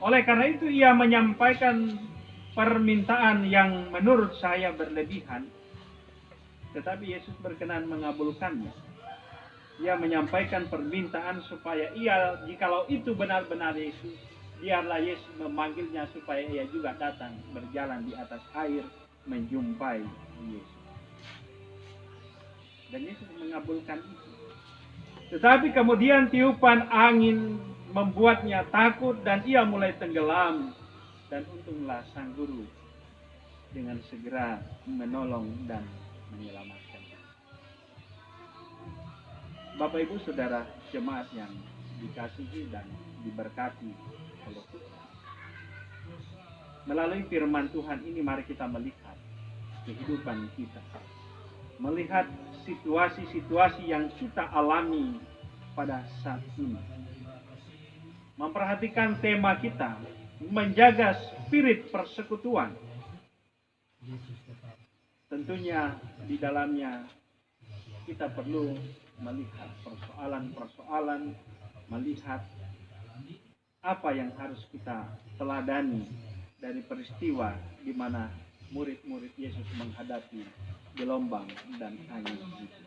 Oleh karena itu ia menyampaikan permintaan yang menurut saya berlebihan, tetapi Yesus berkenan mengabulkannya. Ia menyampaikan permintaan supaya ia, jikalau itu benar-benar Yesus, biarlah Yesus memanggilnya supaya ia juga datang berjalan di atas air menjumpai Yesus. Dan Yesus mengabulkan itu. Tetapi kemudian tiupan angin membuatnya takut dan ia mulai tenggelam. Dan untunglah sang guru dengan segera menolong dan menyelamatkannya. Bapak Ibu Saudara jemaat yang dikasihi dan diberkati oleh Tuhan. Melalui firman Tuhan ini mari kita melihat kehidupan kita. Melihat situasi-situasi yang kita alami pada saat ini. Memperhatikan tema kita, menjaga spirit persekutuan. Tentunya di dalamnya kita perlu melihat persoalan-persoalan, melihat apa yang harus kita teladani dari peristiwa di mana murid-murid Yesus menghadapi gelombang dan angin itu.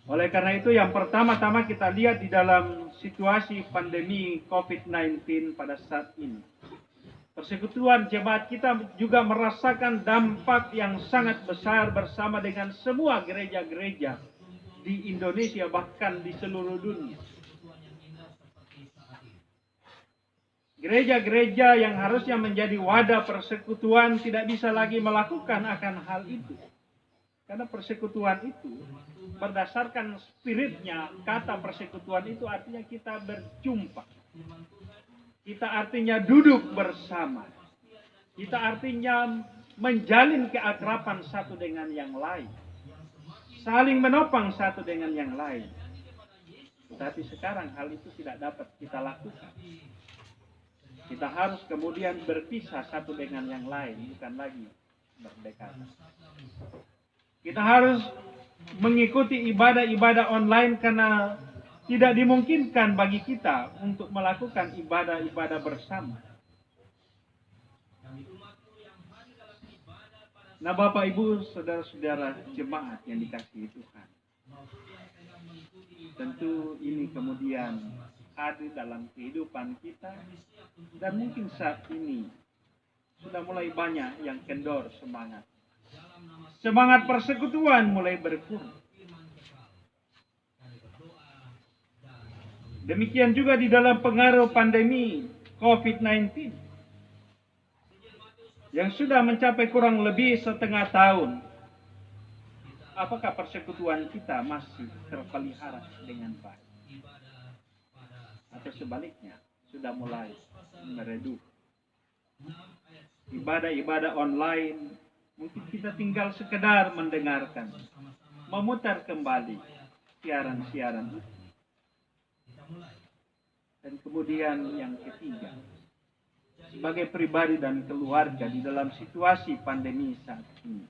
Oleh karena itu yang pertama-tama kita lihat di dalam situasi pandemi COVID-19 pada saat ini. Persekutuan jemaat kita juga merasakan dampak yang sangat besar bersama dengan semua gereja-gereja di Indonesia bahkan di seluruh dunia. Gereja-gereja yang harusnya menjadi wadah persekutuan tidak bisa lagi melakukan akan hal itu. Karena persekutuan itu berdasarkan spiritnya, kata persekutuan itu artinya kita berjumpa. Kita artinya duduk bersama. Kita artinya menjalin keakraban satu dengan yang lain. Saling menopang satu dengan yang lain. Tetapi sekarang hal itu tidak dapat kita lakukan. Kita harus kemudian berpisah satu dengan yang lain, bukan lagi berdekatan. Kita harus mengikuti ibadah-ibadah online karena tidak dimungkinkan bagi kita untuk melakukan ibadah-ibadah bersama. Nah, Bapak Ibu, saudara-saudara jemaat yang dikasihi Tuhan. Tentu ini kemudian hadir dalam kehidupan kita dan mungkin saat ini sudah mulai banyak yang kendor semangat. Semangat persekutuan mulai berkurang. Demikian juga di dalam pengaruh pandemi COVID-19 yang sudah mencapai kurang lebih setengah tahun. Apakah persekutuan kita masih terpelihara dengan baik? Atau sebaliknya, sudah mulai meredup. Ibadah-ibadah online, mungkin kita tinggal sekedar mendengarkan, memutar kembali siaran-siaran itu. Dan kemudian yang ketiga, sebagai pribadi dan keluarga di dalam situasi pandemi saat ini,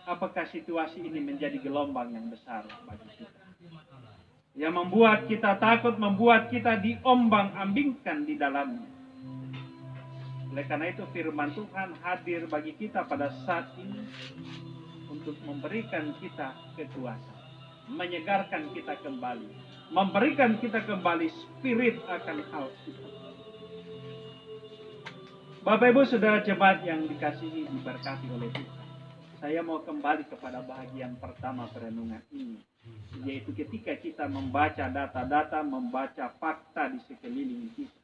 apakah situasi ini menjadi gelombang yang besar bagi kita? Yang membuat kita takut, membuat kita diombang-ambingkan di dalamnya. Oleh karena itu firman Tuhan hadir bagi kita pada saat ini untuk memberikan kita kekuatan, menyegarkan kita kembali, memberikan kita kembali spirit akan hal itu. Bapak Ibu Saudara jemaat yang dikasihi diberkati oleh Tuhan. Saya mau kembali kepada bahagian pertama perenungan ini, yaitu ketika kita membaca data-data, membaca fakta di sekeliling kita.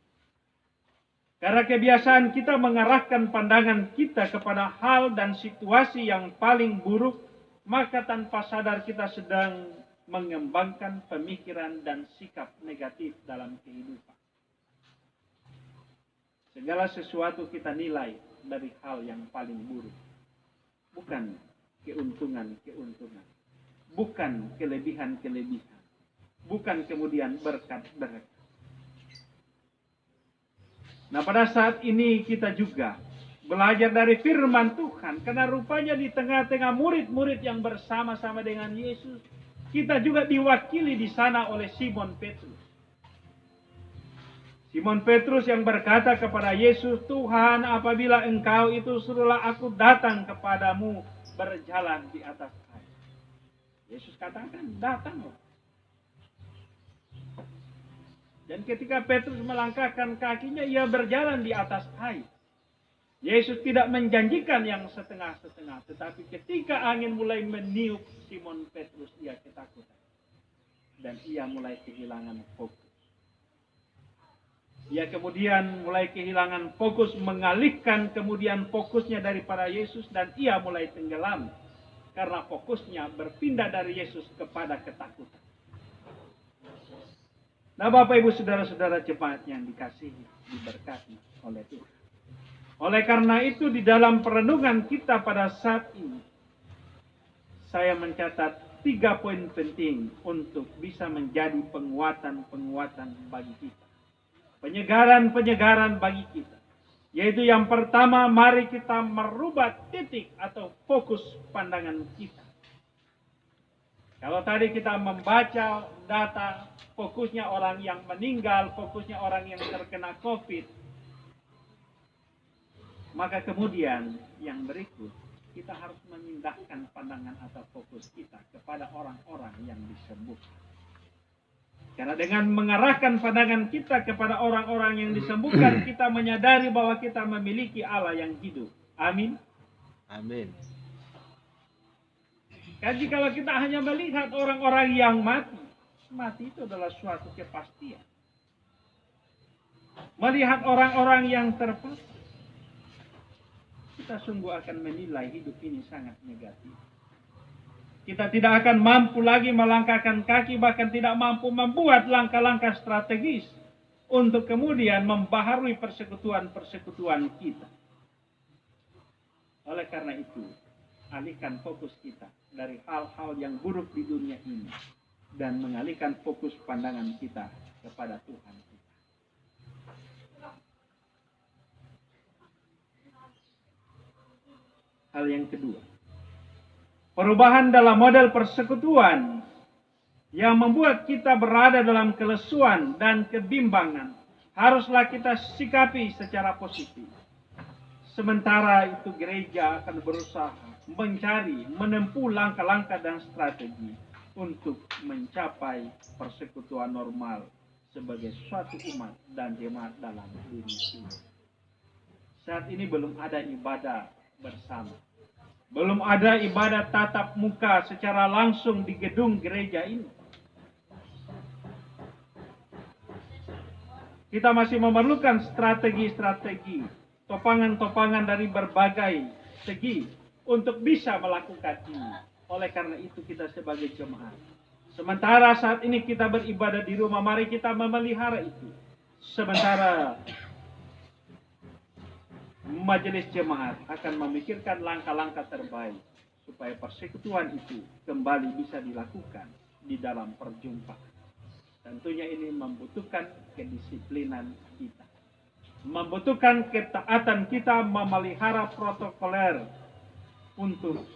Karena kebiasaan kita mengarahkan pandangan kita kepada hal dan situasi yang paling buruk, maka tanpa sadar kita sedang mengembangkan pemikiran dan sikap negatif dalam kehidupan. Segala sesuatu kita nilai dari hal yang paling buruk. Bukan keuntungan-keuntungan. Bukan kelebihan-kelebihan. Bukan kemudian berkat-berkat. Nah, pada saat ini kita juga belajar dari firman Tuhan. Karena rupanya di tengah-tengah murid-murid yang bersama-sama dengan Yesus, kita juga diwakili di sana oleh Simon Petrus. Simon Petrus yang berkata kepada Yesus, Tuhan, apabila engkau itu suruhlah aku datang kepadamu berjalan di atas air. Yesus katakan, datanglah. Dan ketika Petrus melangkahkan kakinya, ia berjalan di atas air. Yesus tidak menjanjikan yang setengah-setengah, tetapi ketika angin mulai meniup Simon Petrus, ia ketakutan. Dan ia mulai kehilangan fokus. Ia kemudian mulai kehilangan fokus, mengalihkan kemudian fokusnya daripada Yesus, dan ia mulai tenggelam. Karena fokusnya berpindah dari Yesus kepada ketakutan. Nah, Bapak Ibu Saudara-saudara jemaat yang dikasihi, diberkati oleh Tuhan. Oleh karena itu di dalam perenungan kita pada saat ini, saya mencatat 3 poin penting untuk bisa menjadi penguatan-penguatan bagi kita. Penyegaran-penyegaran bagi kita. Yaitu yang pertama, mari kita merubah titik atau fokus pandangan kita. Kalau tadi kita membaca data, fokusnya orang yang meninggal, fokusnya orang yang terkena COVID. Maka kemudian yang berikut, kita harus memindahkan pandangan atau fokus kita kepada orang-orang yang disembuhkan. Karena dengan mengarahkan pandangan kita kepada orang-orang yang disembuhkan, kita menyadari bahwa kita memiliki Allah yang hidup. Amin. Amin. Jadi kalau kita hanya melihat orang-orang yang mati, mati itu adalah suatu kepastian. Melihat orang-orang yang terpaksa, kita sungguh akan menilai hidup ini sangat negatif. Kita tidak akan mampu lagi melangkahkan kaki, bahkan tidak mampu membuat langkah-langkah strategis untuk kemudian membaharui persekutuan-persekutuan kita. Oleh karena itu, alihkan fokus kita dari hal-hal yang buruk di dunia ini dan mengalihkan fokus pandangan kita kepada Tuhan kita. Hal yang kedua, perubahan dalam model persekutuan yang membuat kita berada dalam kelesuan dan kebimbangan haruslah kita sikapi secara positif. Sementara itu gereja akan berusaha mencari, menempuh langkah-langkah dan strategi untuk mencapai persekutuan normal sebagai suatu umat dan jemaat dalam dunia ini. Saat ini belum ada ibadah bersama. Belum ada ibadah tatap muka secara langsung di gedung gereja ini. Kita masih memerlukan strategi-strategi, topangan-topangan dari berbagai segi untuk bisa melakukan ini. Oleh karena itu kita sebagai jemaat, sementara saat ini kita beribadah di rumah, mari kita memelihara itu. Sementara majelis jemaat akan memikirkan langkah-langkah terbaik supaya persekutuan itu kembali bisa dilakukan di dalam perjumpaan. Tentunya ini membutuhkan kedisiplinan kita. Membutuhkan ketaatan kita memelihara protokoler untuk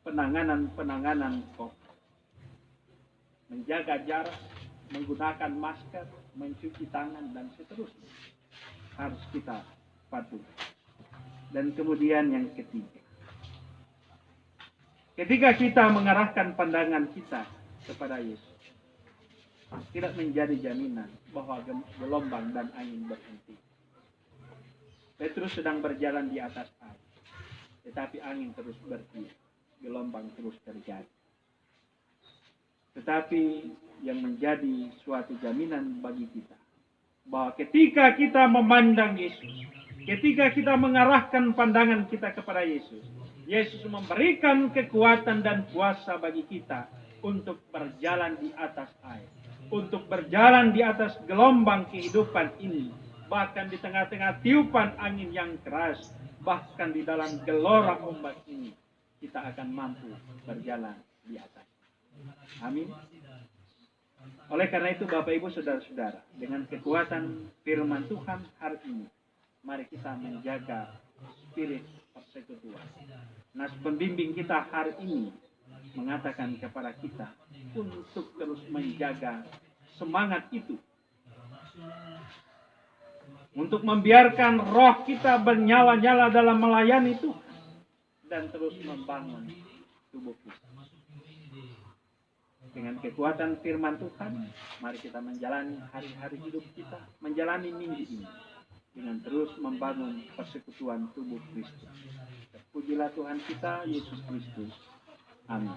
penanganan COVID. Menjaga jarak, menggunakan masker, mencuci tangan, dan seterusnya. Harus kita patuh. Dan kemudian yang ketiga, ketika kita mengarahkan pandangan kita kepada Yesus, tidak menjadi jaminan bahwa gelombang dan angin berhenti. Petrus sedang berjalan di atas air, tetapi angin terus bertiup, gelombang terus terjadi. Tetapi yang menjadi suatu jaminan bagi kita, bahwa ketika kita memandang Yesus, ketika kita mengarahkan pandangan kita kepada Yesus, Yesus memberikan kekuatan dan kuasa bagi kita untuk berjalan di atas air, untuk berjalan di atas gelombang kehidupan ini, bahkan di tengah-tengah tiupan angin yang keras, bahkan di dalam gelora ombak ini, kita akan mampu berjalan di atas. Amin. Oleh karena itu Bapak Ibu Saudara-saudara, dengan kekuatan firman Tuhan hari ini, mari kita menjaga spirit persekutuan. Nas pembimbing kita hari ini mengatakan kepada kita untuk terus menjaga semangat itu Untuk membiarkan roh kita bernyala-nyala dalam melayani Tuhan dan terus membangun tubuh kita. Dengan kekuatan firman Tuhan, mari kita menjalani hari-hari hidup kita, menjalani minggu ini dengan terus membangun persekutuan tubuh Kristus. Terpujilah Tuhan kita, Yesus Kristus. Amin.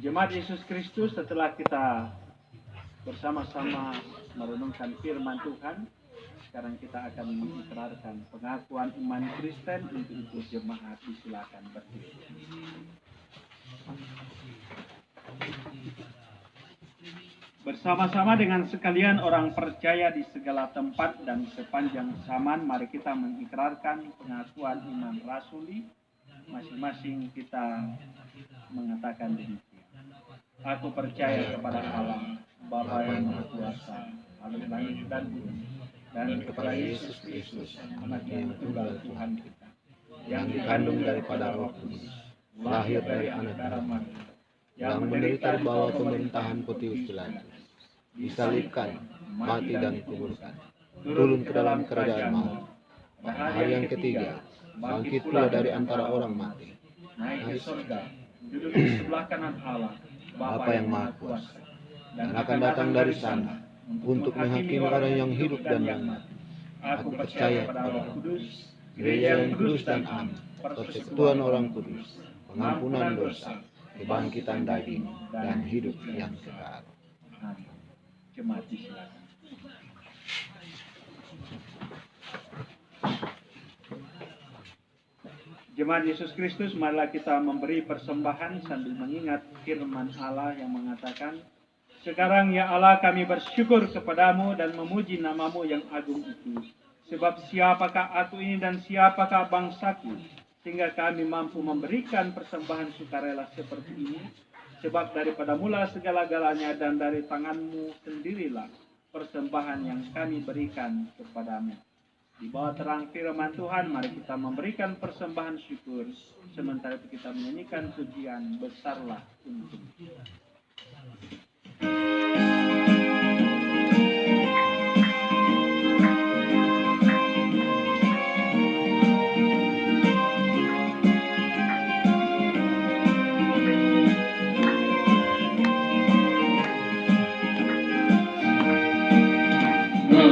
Jemaat Yesus Kristus, setelah kita bersama-sama merenungkan firman Tuhan, sekarang kita akan mengikrarkan pengakuan iman Kristen. Untuk itu jemaat disilakan berdiri. Bersama-sama dengan sekalian orang percaya di segala tempat dan sepanjang zaman, mari kita mengikrarkan pengakuan iman rasuli. Masing-masing kita mengatakan demikian. Aku percaya kepada Allah, Bapa yang Maha Kuasa, Allah langit dan bumi, dan kepada Yesus Kristus, Anak yang tunggal Tuhan kita, yang dikandung daripada Roh Kudus, lahir dari anak darah Maria, yang menderita di bawah pemerintahan Pontius Pilatus, disalibkan, mati dan dikuburkan, turun ke dalam kerajaan maut. Pada hari yang ketiga, bangkit pula dari antara orang mati, naik ke surga, duduk di sebelah kanan Allah, Bapa yang Maha Kuasa, dan akan datang dari sana untuk menghakimi orang yang hidup dan yang mati. Aku percaya pada Roh Kudus, gereja yang kudus dan aman, persekutuan orang kudus, pengampunan dosa, kebangkitan daging, dan hidup yang kekal. Amin. Jemaat disilakan. Jemaat Yesus Kristus, marilah kita memberi persembahan sambil mengingat firman Allah yang mengatakan, sekarang ya Allah kami bersyukur kepadamu dan memuji namamu yang agung itu. Sebab siapakah aku ini dan siapakah bangsaku, sehingga kami mampu memberikan persembahan sukarela seperti ini. Sebab daripada mula segala-galanya dan dari tanganmu sendirilah persembahan yang kami berikan kepadamu. Di bawah terang firman Tuhan, mari kita memberikan persembahan syukur. Sementara itu kita menyanyikan pujian Besarlah Untungku.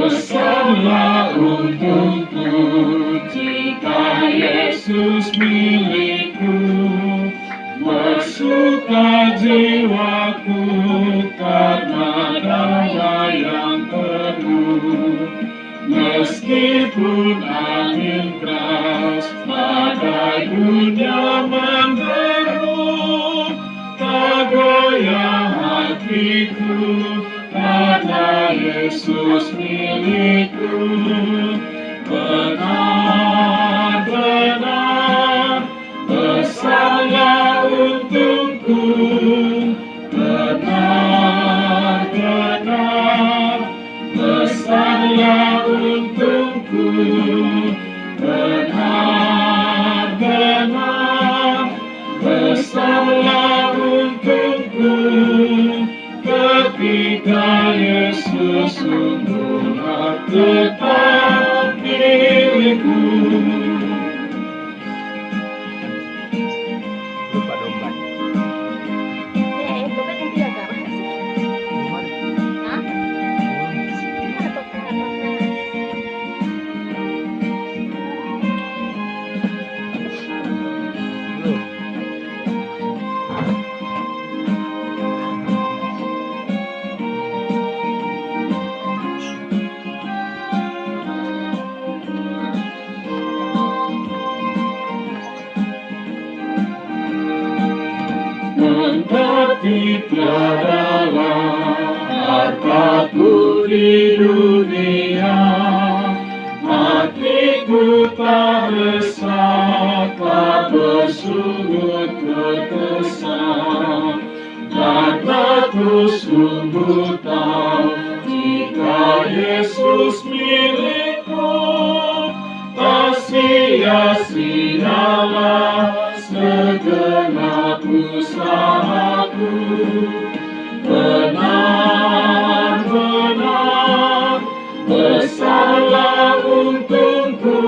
Besarlah untungku jika Yesus milikku, bersuka jiwaku karena damai yang penuh. Meskipun angin keras badai dunia menderu, tak goyah hatiku karena Yesus milikku. Benar-benar besarlah untungku, benar-benar besarlah untungku, benar-benar besarlah untungku. Ketika Yesus sungguh tetap milikku. Lupa dombanya. Dompet yang 3 gak mana sih? Hah? Atau Tapi tiadalah hartaku di dunia, hatiku tak resah, tak bersungut berkesan, dan aku sungguh tahu jika Yesus Yesus milikku, tak sia-sialah segenap usahaku. Benar-benar besarlah untungku,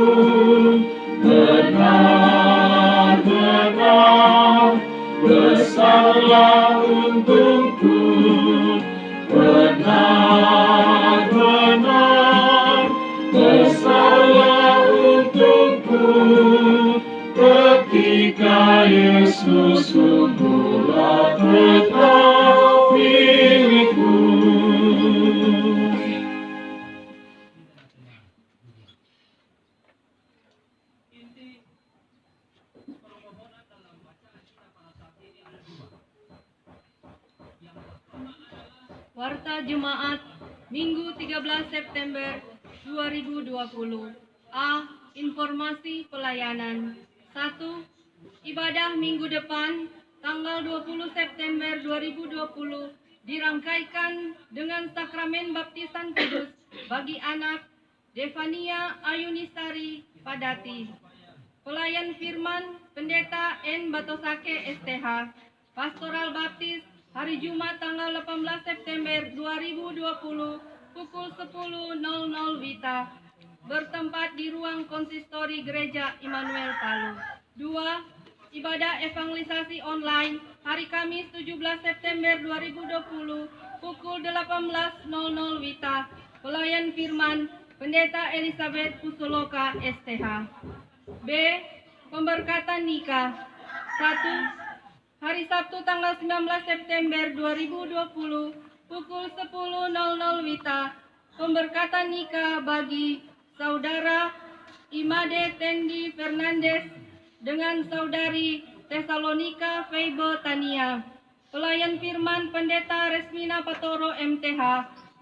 benar-benar besarlah untungku, benar-benar besarlah untungku, ketika Yesus sungguhlah tetap milikku. Warta Jemaat Minggu 13 September 2020. A. Informasi pelayanan. 1. Ibadah minggu depan tanggal 20 September 2020 dirangkaikan dengan sakramen baptisan kudus bagi anak Devania Ayunisari Padati. Pelayan firman Pendeta N. Batosake STH. Pastoral Baptis hari Jumat tanggal 18 September 2020 pukul 10.00 WITA bertempat di ruang konsistori Gereja Immanuel Palu. 2. Ibadah evangelisasi online hari Kamis 17 September 2020 pukul 18.00 WITA. Pelayan firman Pendeta Elizabeth Pusoloka STH. B. Pemberkatan nikah. 1. Hari Sabtu tanggal 19 September 2020 pukul 10.00 WITA. Pemberkatan nikah bagi Saudara Imade Tendi Fernandes dengan Saudari Tesalonika Feibo Tania. Pelayan firman Pendeta Resmina Patoro MTH.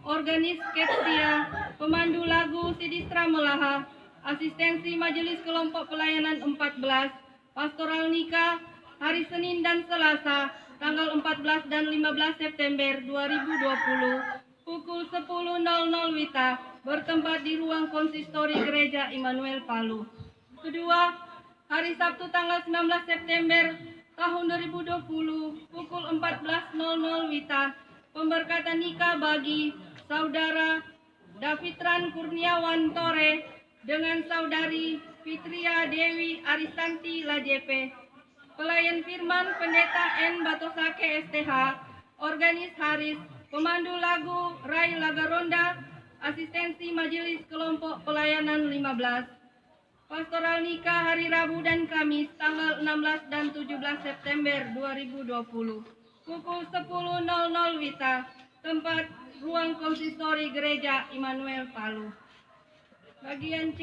Organis Ketsia. Pemandu lagu Sidistra Melaha. Asistensi Majelis Kelompok Pelayanan 14. Pastoral nikah hari Senin dan Selasa tanggal 14 dan 15 September 2020 pukul 10.00 WITA bertempat di ruang konsistori Gereja Immanuel Palu. Kedua, hari Sabtu tanggal 19 September tahun 2020 pukul 14.00 WITA pemberkatan nikah bagi Saudara Davitran Kurniawan Tore dengan Saudari Fitria Dewi Arisanti Lajepe. Pelayan firman Pendeta N. Batosake STH, Organis Haris, Pemandu lagu Rai Lagaronda, Asistensi Majelis Kelompok Pelayanan 15. Pastoral nikah hari Rabu dan Kamis tanggal 16 dan 17 September 2020 pukul 10.00 WITA, tempat ruang konsistori Gereja Immanuel Palu. Bagian C.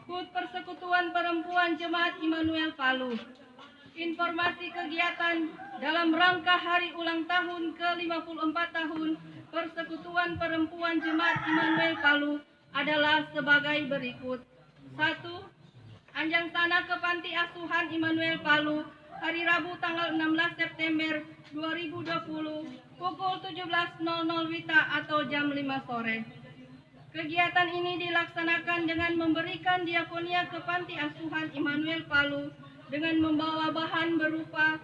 HUT Persekutuan Perempuan Jemaat Immanuel Palu. Informasi kegiatan dalam rangka hari ulang tahun ke-54 tahun Persekutuan Perempuan Jemaat Immanuel Palu adalah sebagai berikut. 1. Anjang sana ke Panti Asuhan Immanuel Palu hari Rabu tanggal 16 September 2020 pukul 17.00 WITA atau jam 5 sore. Kegiatan ini dilaksanakan dengan memberikan diakonia ke Panti Asuhan Immanuel Palu dengan membawa bahan berupa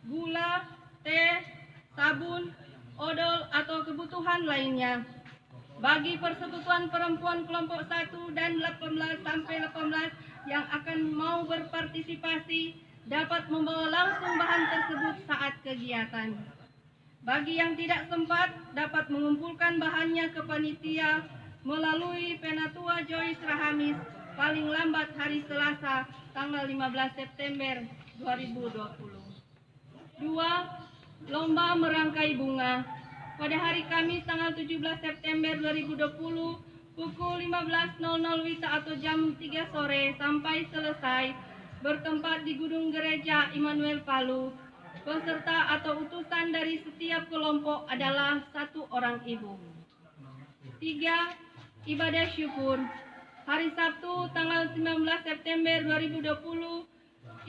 gula, teh, sabun, odol, atau kebutuhan lainnya. Bagi Persekutuan Perempuan kelompok 1 dan 18 sampai 18 yang akan mau berpartisipasi dapat membawa langsung bahan tersebut saat kegiatan. Bagi yang tidak sempat dapat mengumpulkan bahannya ke panitia melalui Penatua Joyce Rahamis paling lambat hari Selasa tanggal 15 September 2020. 2. Lomba merangkai bunga. Pada hari Kamis tanggal 17 September 2020 pukul 15.00 WITA atau jam 3 sore sampai selesai bertempat di Gedung Gereja Immanuel Palu. Peserta atau utusan dari setiap kelompok adalah 1 orang ibu. 3. Ibadah syukur. Hari Sabtu tanggal 19 September 2020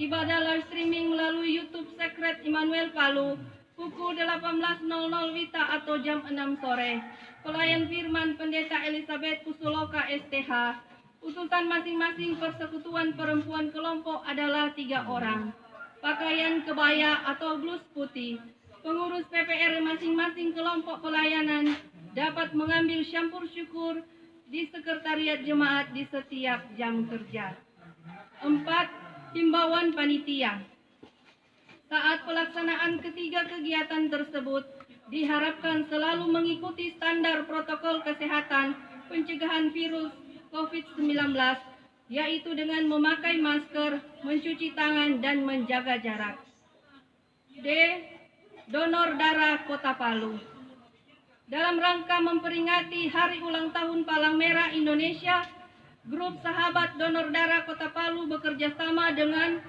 ibadah live streaming melalui YouTube Secret Immanuel Palu pukul 18.00 WITA atau jam 6 sore. Pelayan firman Pendeta Elizabeth Pusuloka STH. Utusan masing-masing persekutuan perempuan kelompok adalah 3 orang. Pakaian kebaya atau blus putih. Pengurus PPR masing-masing kelompok pelayanan dapat mengambil syampur syukur di sekretariat jemaat di setiap jam kerja. 4. Himbauan panitia. Saat pelaksanaan ketiga kegiatan tersebut, diharapkan selalu mengikuti standar protokol kesehatan pencegahan virus COVID-19, yaitu dengan memakai masker, mencuci tangan, dan menjaga jarak. D. Donor darah Kota Palu. Dalam rangka memperingati Hari Ulang Tahun Palang Merah Indonesia, Grup Sahabat Donor Darah Kota Palu bekerja sama dengan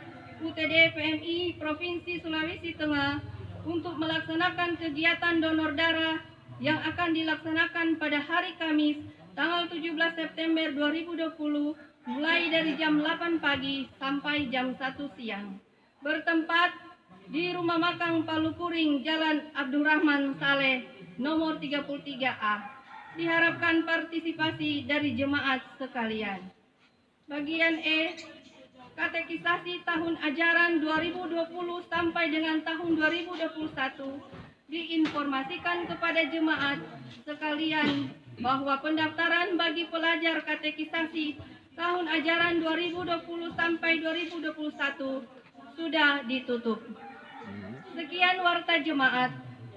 UTD PMI Provinsi Sulawesi Tengah untuk melaksanakan kegiatan donor darah yang akan dilaksanakan pada hari Kamis, tanggal 17 September 2020, mulai dari jam 8 pagi sampai jam 1 siang. Bertempat di Rumah Makam Palu Kuring, Jalan Abdurrahman Saleh, nomor 33A. Diharapkan partisipasi dari jemaat sekalian. Bagian E, katekisasi tahun ajaran 2020 sampai dengan tahun 2021 diinformasikan kepada jemaat sekalian bahwa pendaftaran bagi pelajar katekisasi tahun ajaran 2020 sampai 2021 sudah ditutup. Sekian warta jemaat.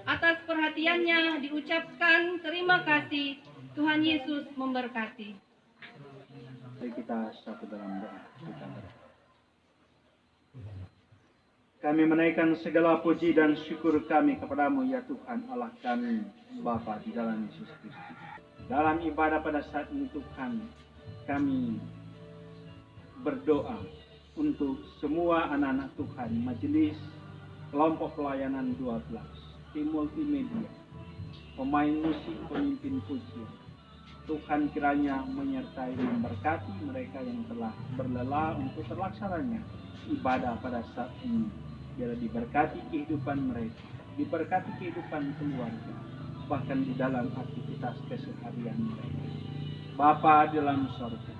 Atas perhatiannya diucapkan terima kasih. Tuhan Yesus memberkati. Mari kita satu dalam doa. Kami menaikkan segala puji dan syukur kami kepadamu ya Tuhan Allah kami, Bapa di dalam Yesus Kristus. Dalam ibadah pada saat ini Tuhan, kami berdoa untuk semua anak-anak Tuhan, majelis kelompok pelayanan 12, tim multimedia, pemain musik, pemimpin pujian. Tuhan kiranya menyertai memberkati mereka yang telah berlelah untuk terlaksananya ibadah pada saat ini. Biar diberkati kehidupan mereka, diberkati kehidupan keluarga, bahkan di dalam aktivitas keseharian mereka. Bapa dalam sorga,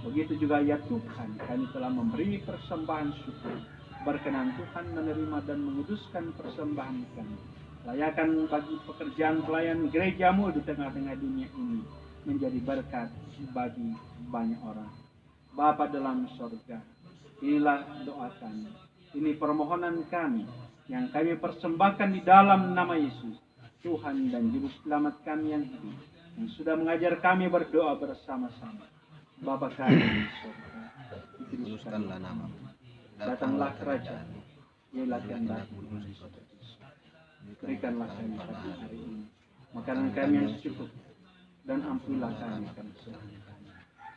begitu juga ya Tuhan, kami telah memberi persembahan syukur. Berkenan Tuhan menerima dan menguduskan persembahan kami. Layakan bagi pekerjaan pelayan gerejamu di tengah-tengah dunia ini menjadi berkat bagi banyak orang. Bapa dalam sorga, inilah doa kami. Ini permohonan kami yang kami persembahkan di dalam nama Yesus, Tuhan dan Juru Selamat kami yang hidup, yang sudah mengajar kami berdoa bersama-sama. Bapa kami di surga, dikuduskanlah namamu, datanglah kerajaan-mu, ialah kehendakmu di surga. Berikanlah kami pada hari ini makanan kami yang cukup, dan ampunilah kami kesalahan kami,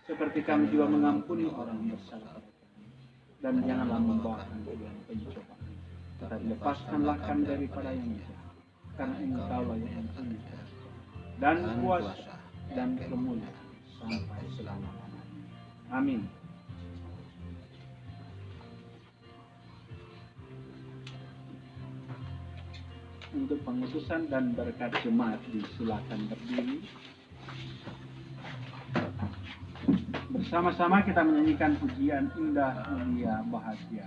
seperti kami juga mengampuni orang bersalah. Dan janganlah membawa kami dalam pencobaan, tetapi lepaskanlah kami daripada yang jahat, karena Engkaulah yang mempunyai dan kuasa dan kemuliaan sampai selama-lamanya. Amin. Untuk pengutusan dan berkat jemaat disilakan berdiri. Bersama-sama kita menyanyikan pujian Indah Mulia Bahagia.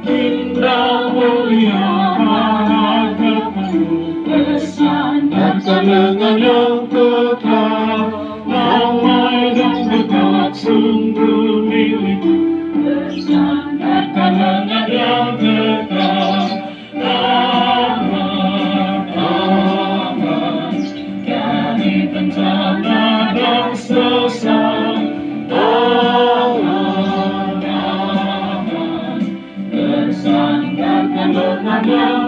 Indah mulia bahagia dan kemenangan yang kekal, damai dan dekat sungguh milikku. Kemenangan yang kekal, aman, aman, dari bencana dan sesat. Aman, aman, bersandar kemenangan yang